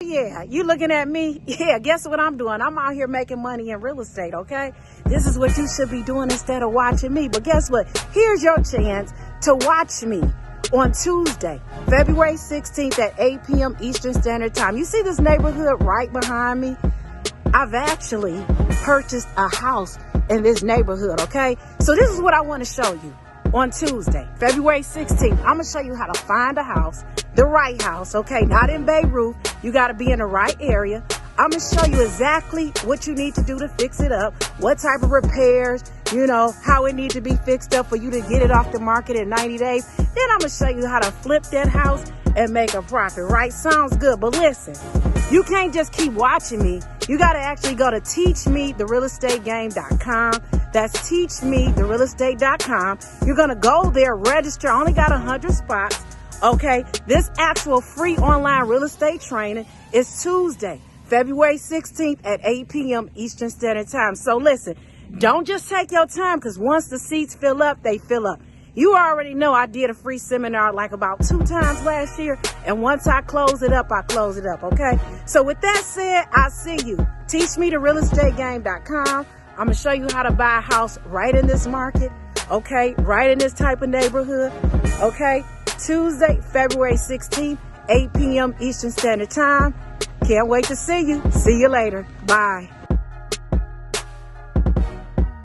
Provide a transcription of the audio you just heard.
yeah, you looking at me? Yeah, guess what I'm doing? I'm out here making money in real estate, okay? This is what you should be doing instead of watching me. But guess what? Here's your chance to watch me on Tuesday, February 16th at 8 p.m. Eastern Standard Time. You see this neighborhood right behind me? I've actually purchased a house in this neighborhood, okay? So this is what I want to show you. On Tuesday, February 16th, I'm going to show you how to find a house, the right house, okay? Not in Beirut. You got to be in the right area. I'm going to show you exactly what you need to do to fix it up, what type of repairs, you know, how it needs to be fixed up for you to get it off the market in 90 days. Then I'm going to show you how to flip that house and make a profit, right? Sounds good. But listen, you can't just keep watching me. You got to actually go to teachmetherealestategame.com. That's teachmetherealestate.com. You're going to go there, register. I only got 100 spots. Okay. This actual free online real estate training is Tuesday, February 16th at 8 p.m. Eastern Standard Time. So listen, don't just take your time, because once the seats fill up, they fill up. You already know I did a free seminar like about 2 times last year. And once I close it up, I close it up. Okay. So with that said, I'll see you. Teachmetherealestategame.com. I'm going to show you how to buy a house right in this market. Okay. Right in this type of neighborhood. Okay. Tuesday, February 16th, 8 p.m. Eastern Standard Time. Can't wait to see you. See you later. Bye.